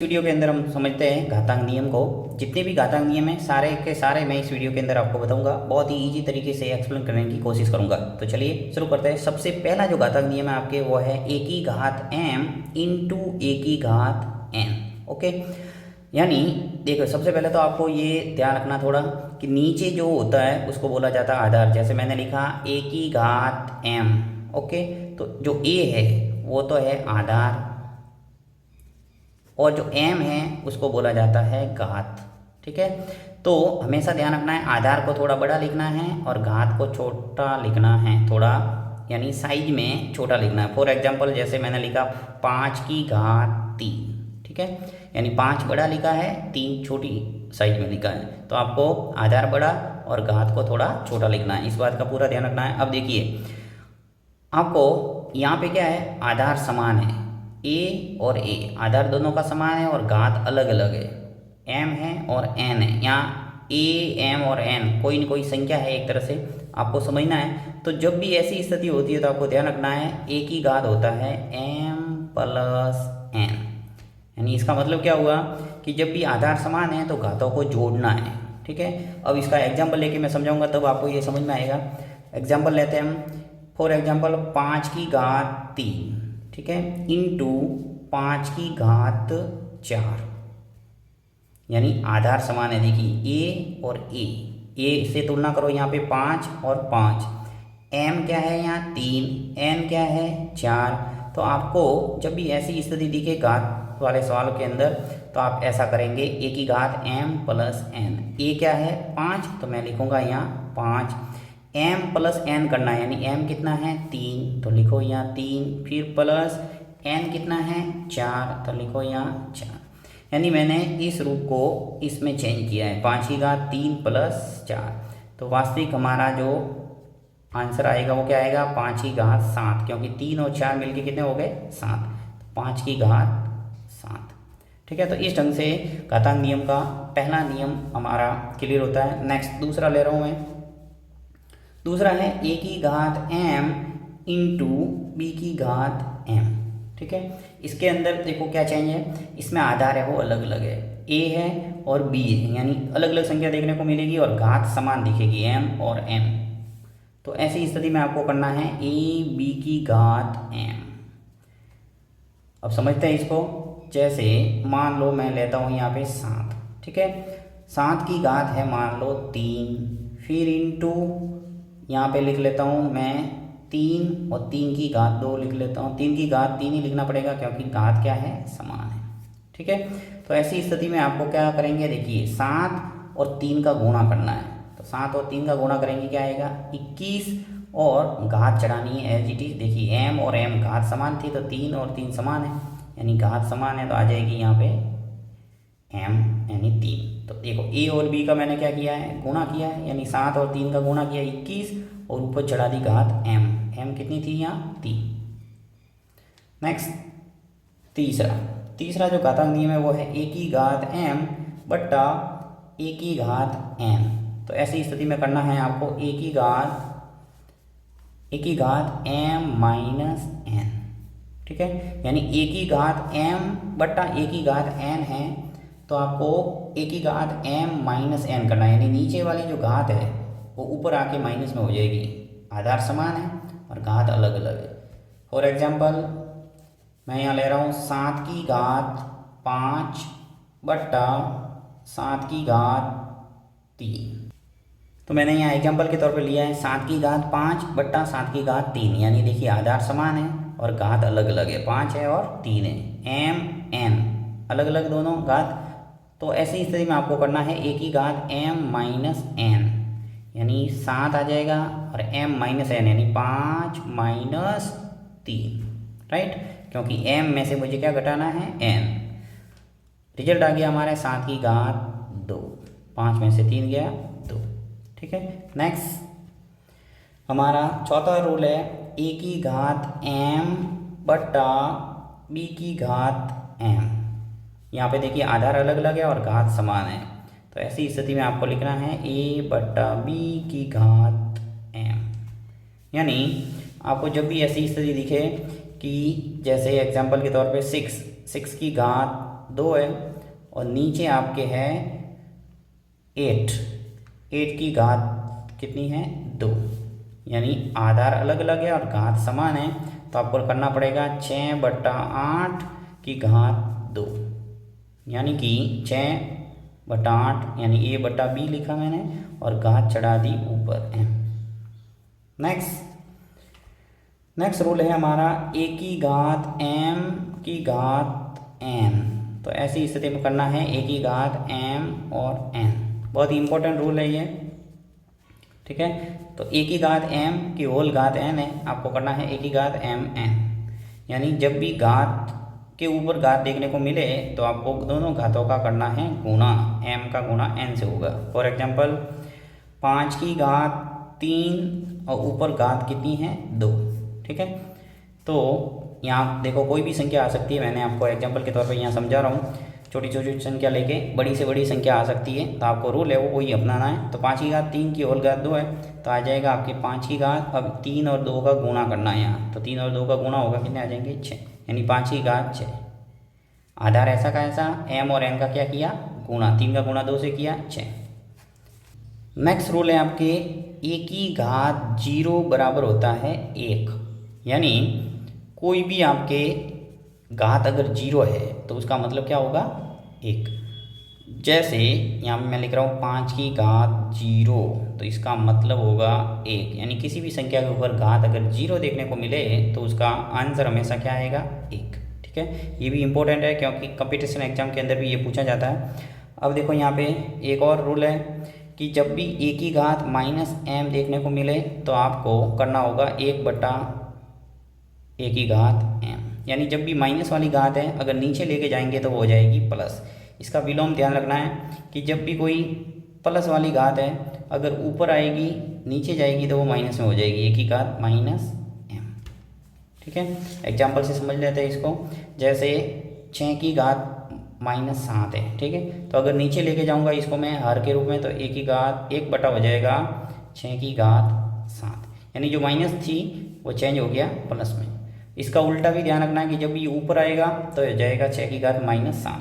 Video के अंदर हम समझते हैं घातांक नियम को। जितने भी घातांक नियम हैं सारे के सारे मैं इस वीडियो के अंदर आपको बताऊंगा। बहुत ही इजी तरीके से एक्सप्लेन करने की कोशिश करूंगा। तो चलिए शुरू करते हैं। सबसे पहला जो घातांक नियम है आपके वो है ए की घात m इंटू ए की घात n। ओके, यानी देखो सबसे पहले तो आपको ये ध्यान रखना थोड़ा कि नीचे जो होता है उसको बोला जाता है आधार। जैसे मैंने लिखा ए की घात m। ओके, तो जो a है वो तो है आधार और जो m है उसको बोला जाता है घात। ठीक है, तो हमेशा ध्यान रखना है आधार को थोड़ा बड़ा लिखना है और घात को छोटा लिखना है, थोड़ा यानी साइज में छोटा लिखना है। फॉर एग्जांपल जैसे मैंने लिखा 5 की घात 3। ठीक है, यानी 5 बड़ा लिखा है, 3 छोटी साइज में लिखा है। तो आपको आधार बड़ा और घात को थोड़ा छोटा लिखना है, इस बात का पूरा ध्यान रखना है। अब देखिए आपको यहाँ पे क्या है, आधार समान है, ए और ए आधार दोनों का समान है और घात अलग अलग है, m है और n है। यहाँ a m और n कोई न कोई संख्या है, एक तरह से आपको समझना है। तो जब भी ऐसी स्थिति होती है तो आपको ध्यान रखना है a की घात होता है m प्लस n। यानी इसका मतलब क्या हुआ कि जब भी आधार समान है तो घातों को जोड़ना है। ठीक है, अब इसका एग्जाम्पल लेके मैं समझाऊंगा तब आपको ये समझ में आएगा। एग्जाम्पल लेते हैं हम। फॉर एग्जाम्पल 5 की घात 3, ठीक है, इंटू 5 की घात 4। यानी आधार समान है। देखिए ए और ए से तुलना करो, यहाँ पे 5 और 5। m क्या है यहाँ 3, n क्या है 4। तो आपको जब भी ऐसी स्थिति दिखे घात वाले सवाल के अंदर तो आप ऐसा करेंगे, ए की घात m प्लस n। ए क्या है 5, तो मैं लिखूंगा यहाँ 5। m प्लस n करना है, यानी m कितना है 3, तो लिखो यहाँ 3। फिर प्लस n कितना है 4, तो लिखो यहाँ 4। यानी मैंने इस रूप को इसमें चेंज किया है, 5 की घात 3 प्लस 4। तो वास्तविक हमारा जो आंसर आएगा वो क्या आएगा, 5 की घात 7, क्योंकि 3 और 4 मिलके कितने हो गए 7। 5 की घात 7। ठीक है, तो इस ढंग से घातांक नियम का पहला नियम हमारा क्लियर होता है। नेक्स्ट दूसरा ले रहा हूँ मैं। दूसरा है ए की घात m इंटू बी की घात m। ठीक है, इसके अंदर देखो क्या चेंज है, इसमें आधार है वो अलग अलग है, a है और b है, यानी अलग अलग संख्या देखने को मिलेगी और घात समान दिखेगी m और m। तो ऐसी स्थिति में आपको करना है a b की घात m। अब समझते हैं इसको। जैसे मान लो मैं लेता हूँ यहाँ पे 7, ठीक है, 7 की घात है मान लो 3, फिर इंटू यहाँ पे लिख लेता हूँ मैं 3 और 3 की घात 2 लिख लेता हूँ। 3 की घात 3 ही लिखना पड़ेगा क्योंकि घात क्या है समान है। ठीक है, तो ऐसी स्थिति में आपको क्या करेंगे, देखिए 7 और 3 का गुणा करना है। तो 7 और 3 का गुणा करेंगे क्या आएगा 21, और घात चढ़ानी है एज इट इज। देखिए m और m घात समान थी तो 3 और 3 समान है, यानी घात समान है तो आ जाएगी यहाँ पे m यानी 3। तो देखो a और b का मैंने क्या किया है, गुणा किया है, यानी 7 और 3 का गुणा किया 21 और ऊपर चढ़ा दी घात m कितनी थी यहाँ 3। नेक्स्ट तीसरा जो घातांक नियम है वो है a की घात m बट्टा a की घात n। तो ऐसी स्थिति में करना है आपको a की घात m माइनस n। ठीक है, यानी a की घात m बट्टा a की घात n है, तो आपको a की घात m माइनस n करना है, यानी नीचे वाली जो घात है वो ऊपर आके माइनस में हो जाएगी। आधार समान है और घात अलग अलग है। फॉर एग्जांपल मैं यहाँ ले रहा हूँ 7 की घात 5 बट्टा 7 की घात 3। तो मैंने यहाँ एग्जांपल के तौर पे लिया है 7 की घात 5 बट्टा 7 की घात 3। यानी देखिए आधार समान है और घात अलग अलग है, 5 है और 3 है, m n अलग अलग दोनों घात। तो ऐसी स्थिति में आपको करना है a की घात m माइनस n, यानी 7 आ जाएगा और m माइनस n यानी 5 माइनस 3, राइट, क्योंकि m में से मुझे क्या घटाना है n। रिजल्ट आ गया हमारे 7 की घात 2, 5 में से 3 गया 2। ठीक है, नेक्स्ट हमारा चौथा रूल है a की घात m बट्टा b की घात m। यहाँ पे देखिए आधार अलग अलग है और घात समान है, तो ऐसी स्थिति में आपको लिखना है a बट्टा b की घात m। यानी आपको जब भी ऐसी स्थिति दिखे कि जैसे एग्जांपल के तौर पे 6 की घात 2 है और नीचे आपके है 8 की घात कितनी है 2, यानी आधार अलग अलग है और घात समान है, तो आपको करना पड़ेगा 6/8 की घात 2, यानी कि 6/8 यानी a/b लिखा मैंने और घात चढ़ा दी ऊपर m। नेक्स्ट रूल है हमारा a की घात m की घात n। तो ऐसी स्थिति में करना है a की घात m और n, बहुत ही इंपॉर्टेंट रूल है ये, ठीक है। तो a की घात m की होल घात n है, आपको करना है a की घात m n, यानी जब भी घात के ऊपर घात देखने को मिले तो आपको दोनों घातों का करना है गुणा, m का गुणा n से होगा। फॉर एग्जांपल 5 की घात 3 और ऊपर घात कितनी है 2, ठीक है। तो यहाँ देखो कोई भी संख्या आ सकती है, मैंने आपको एग्जांपल के तौर पर यहाँ समझा रहा हूँ, छोटी छोटी संख्या लेके बड़ी से बड़ी संख्या आ सकती है, तो आपको रूल है वो वही अपनाना है। तो 5 की घात 3 की होल घात 2 है, तो आ जाएगा आपके 5 की घात, अब 3 और 2 का गुणा करना है यहाँ, तो 3 और 2 का गुणा होगा, कितने आ जाएंगे 6, यानी 5 की घात 6। आधार ऐसा का ऐसा m और n का क्या किया गुणा, 3 का गुणा 2 से किया 6। नेक्स्ट रूल है आपके a की घात 0 बराबर होता है 1, यानी कोई भी आपके घात अगर 0 है तो उसका मतलब क्या होगा 1। जैसे यहाँ मैं लिख रहा हूँ 5 की घात 0, तो इसका मतलब होगा 1, यानी किसी भी संख्या के ऊपर घात अगर 0 देखने को मिले तो उसका आंसर हमेशा क्या आएगा 1, ठीक है। ये भी इम्पोर्टेंट है क्योंकि कंपटीशन एग्जाम के अंदर भी ये पूछा जाता है। अब देखो यहाँ पे एक और रूल है कि जब भी a की घात -m देखने को मिले तो आपको करना होगा 1/a की घात m, यानी जब भी माइनस वाली घात है अगर नीचे लेके जाएंगे तो वो हो जाएगी प्लस। इसका विलोम ध्यान रखना है कि जब भी कोई प्लस वाली घात है अगर ऊपर आएगी नीचे जाएगी तो वो माइनस में हो जाएगी, a की घात -m, ठीक है। एग्जाम्पल से समझ लेते हैं इसको, जैसे 6 की घात -7 है, ठीक है। तो अगर नीचे लेके जाऊंगा इसको मैं हर के रूप में, तो a की घात 1 हो जाएगा 6 की घात 7, यानी जो माइनस थी वो चेंज हो गया प्लस में। इसका उल्टा भी ध्यान रखना है कि जब ये ऊपर आएगा तो हो जाएगा 6 की घात -7।